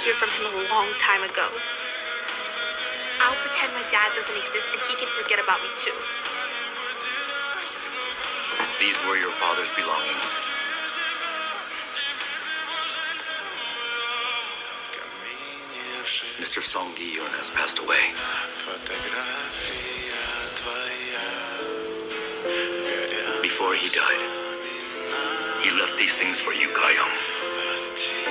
hear from him a long time ago. I'll pretend my dad doesn't exist and he can forget about me too. These were your father's belongings. Mr. Song Gi-yun has passed away. Before he died, he left these things for you, Kayong.